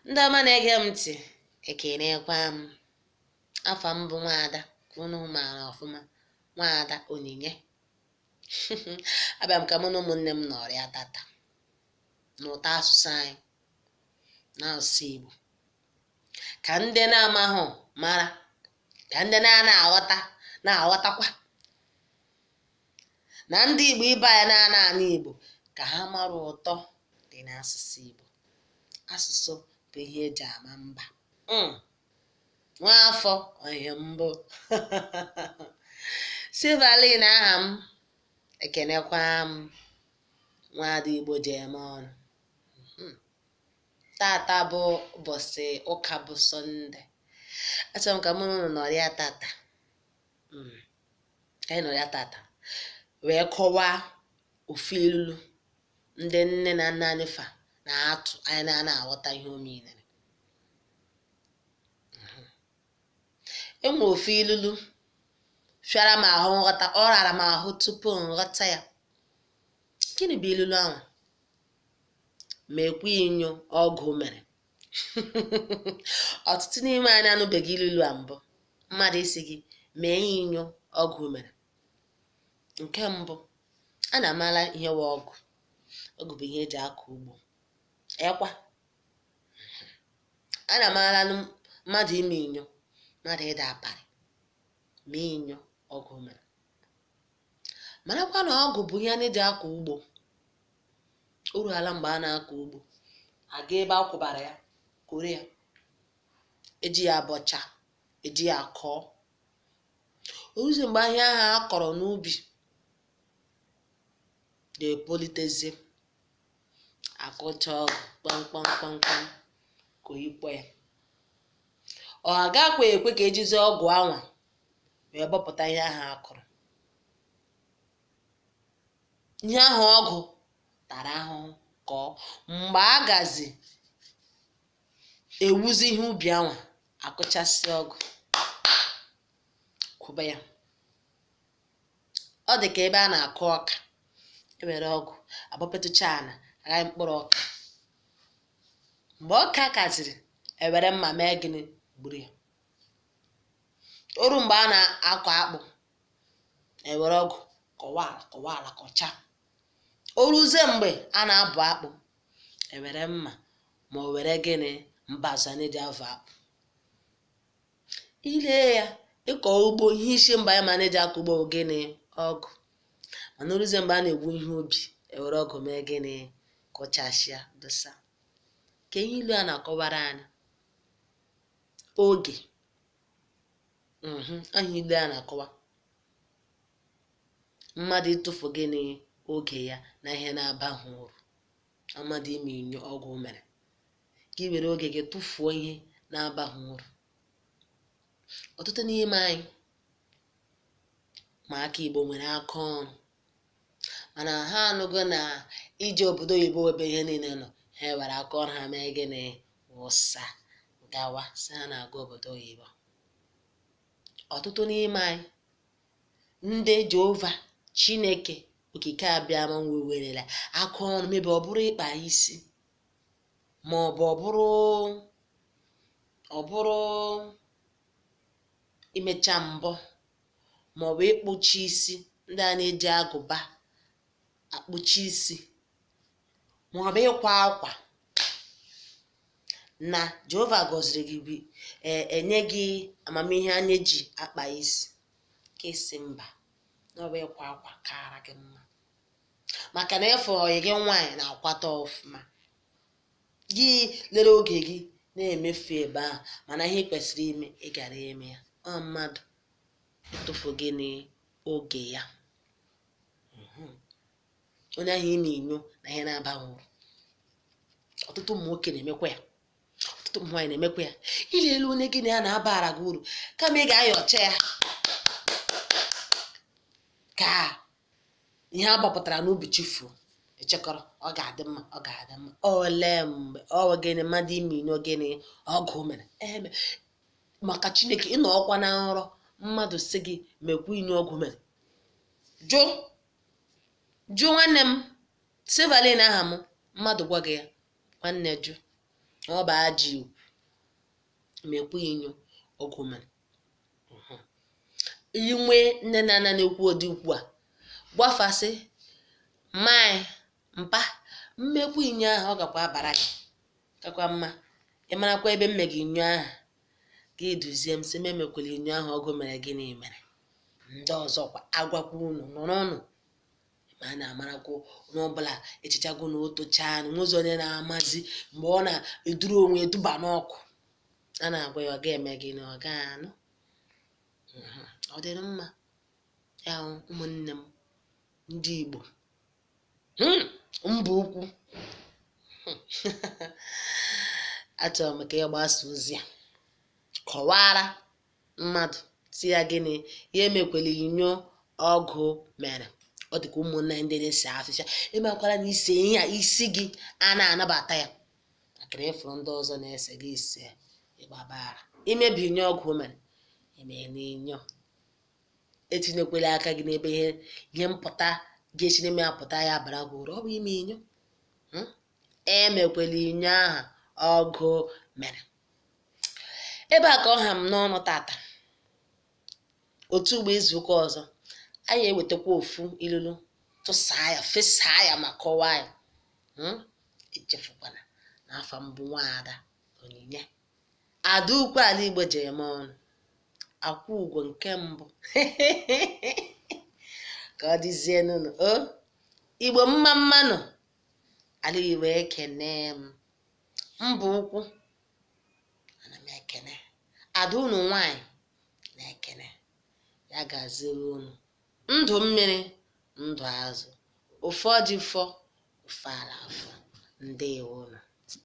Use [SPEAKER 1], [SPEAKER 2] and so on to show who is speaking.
[SPEAKER 1] Ndị ọma na-ege m ntị, ekenekwa m. Afa m bụ Nwaada, ka unu maara ọfụma, Nwaada Onyinye. Abịa m ka mụ na ụmụnne m nọrịa tata n'ụtọ asụsụ anyị, n'asụsụ Igbo, ka ndị na-amahụ mara, ka ndị na-aghọta na-aghọtakwa, na ndị Igbo ibe anyị na-ana Igbo ka ha mara ụtọ dị n'asụsụ Igbo. Asụsụ bụ ihe eji ama mba. Nwaafọ onye mbụ. Silverline aha m, ekenekwa m. Nwaada Igbo ji eme ọnụ. Tata bụ ụbọchị ụka bụ Sọnde. Achọrọ m ka mụ na unu nọrịa tata, ka anyị nọrịa tata wee kọwaa ofu ilulu ndị nne na nna anyị fa na-atụ anyị na-aghọta ihe omere. Enwe ofu ilulu fịara m ahụ nghọta, ọ rara m ahụ tupu nghọta ya. Gịnị bụ ilulu ahụ? Mekwa inyo ọgụ mere. Ọtụtụ n'ime anyị anụbeghị ilulu a mbụ. Mmadụ isi gị mee inyo ọgụ mere. Nke mbụ, a na-amara ihe wa ọgụ. Ọgụ bụ ihe eji akọ ugbo. Ekwa, a na-amara mmadụ ime inyo, mmadụ ịda aparị, mee inyo ọgụ mere. Marakwa na ọgụ bụ ihe a na-eji akọ ugbo. O ruo ala mgbe a na-akọ ugbo, aga ebe a kwụbara ya, koro ya, eji ya abọcha, eji ya akọọ. Oruzie mgbe ahịa ahụ a kọrọ n'ubi ga-epolitezie, akụcha ọgụ kpamkpamkpamkpam ka oyikpo ya. Ọ agakwa ekwe ka ejizie ọgụ anwa wee bọpụta ihe ahụ a kọrọ. Ihe ahụ ọgụ tara ahụhụ kọọ. Mgbe a gazi ewuzi ihe ubi anwa, akụchasị ọgụ, kwụba ya. Ọ dị ka ebe a na-akụ ọka, ewere ọgụ agbapetụcha ala, aghaghị mkpụrụ ọka. Mgbe ọka kaziri, ewere mma mee gịnị? Gburu ya. Oru mgbe a na-akọ akpụ, ewere ọgụ kọwa ala kọchaa. Oruzie mgbe a na-abụ akpụ, ewere mma ma o were gịnị? Mbazụ na-eji avụ akpụ. Ile ya, ịkọ ugbo, ihe isi mba ya ma na-eji akọ ugbo gịnị? Ọgụ. Mana oruzie mgbe a na-egwu ihe ubi, ewere ọgụ mee gịnị? Kụchasịa, dosa. Ka ihe ilu a na-akọwara anyị oge. Aha ilu a na-akọwa mmadụ ịtụfu gịnị? Oge ya na ihe na-abaghị uru. Mmadụ ime inyo ọgụ mere, ka i were oge gị tụfuo ihe na-abaghị uru. Ọtụtụ n'ime anyị ma aka Igbo nwere aka ọrụ, mana ha anụgo na ije obodo oyibo ebe ihe niile nọ, ha were aka ọrụ ha mee gịnị? Wụsa gawa si ha na-aga obodo oyibo. Ọtụtụ n'ime anyị ndị Jehova Chineke okike abịama werela aka ọrụ, mebe ọ bụrụ ịkpa isi, ma ọ bụrụ imecha mbọ, ma ọ bụ ịkpụchi isi. Ndị a na-eji agụba akpụchi isi, ma ọ bụ ịkwa akwa. Na Jehova gọziri gị, enye gị amamihe anya ji akpa isi, ka isi mba na ọ bụ ịkwa akwa kara gị mma, maka na efe oyi gị nwaanyị na-akwata ọfụma. Gị lere oge gị na-emefu ebe ahụ, mana ihe kwesịrị ime ị gara eme ya. Ọ mmadụ ịtụfu gịnị? Oge ya. Onye ahụ ime inyo na ihe na-abaghị uru. Ọtụtụ ụmụ nwoke na-emekwa ya, ọtụtụ ụmụ nwaanyị na-emekwa ya. Ile elu onye gị na ya na-abara gị uru, kama ị ga-ayọcha ya ka ihe a gbapụtara n'ubi chifuo, echekọrọ ọ ga-adị mma, ọ ga-adị mma. Ole mgbe ọ gịnị? Mmadụ ime inyo gịnị? Ọgụ mere. Maka Chineke ịnọ ọkwa na nrọ, mmadụ si gị mekwa inyo ọgụ mere, jụ nwanne m Silverline aha m, mmadụ gwa gị ya, nwanne jụ. ọ bụ ajọ ikwu mekwa inyo ọgụ mere. Iyi nwee nne na nna na-ekwu ụdị ikwu a gbafasị mmanyị mpa mmekwa inyo ahụ ọ gakwa abara gị kakwa mma ịmarakwa ebe mme gị inyo ahụ ka iduzie m sị m emekwala inyo ahụ ọgụ mere gịnị mere. Ndị ọzọkwa agwakwa unu nụrụnụ ma a na-amarakwa onye ọbụla echichago na o tochaa nwezi onye na-amazi mgbe ọ na-eduru onwe eduba n'ọkụ a na-agwa ya ọ ga-eme gịnị ọ ga-anụ. Ọ dịrị mma ya ụmụnne m ndị Igbo mba ukwu achọrọ m ka ị gbasa ozi a kọwara mmadụ si ya gịnị ya emekwela inyo ọgụ mere. Ọ dịka ụmụnna ndị na-ese afịfịa emekwala na ise ihe a isi gị a na-anabata ya makana ịfụrụ ndị ọzọ na-ese gị ise ịgbabara imebi inyo ọgụ mere eme n'inyo. Etinyekwala aka gị n'ebe ihe mpụta ga-esi n'ime apụta ya bara gị uru ọ bụ ime inyo. Emekwala inyo ahụ ọgụ mere. Ebe a ka ọ ha m n'ọnụ tata. Otu ugbo izuụka ọzọ anyị ewetakwa ofu ilulu tụsaa ya fesaa ya ma kọwaa ya. Echefukwana na afa mbụ Nwaada Onyinye Adaukwu ala Igbo ji eme ọnụ akwụ ugwo nke mbụ ka ọ dịzie n'ụlọ Igbo mma mmanụ ala Igbo ekene m mba ukwu ana m ekene ada unu nwanyị na-ekene ya gaziri unu ndụ mmiri ndụ azụ ofe ọjị fọ ofe ala afọ ndewo unu.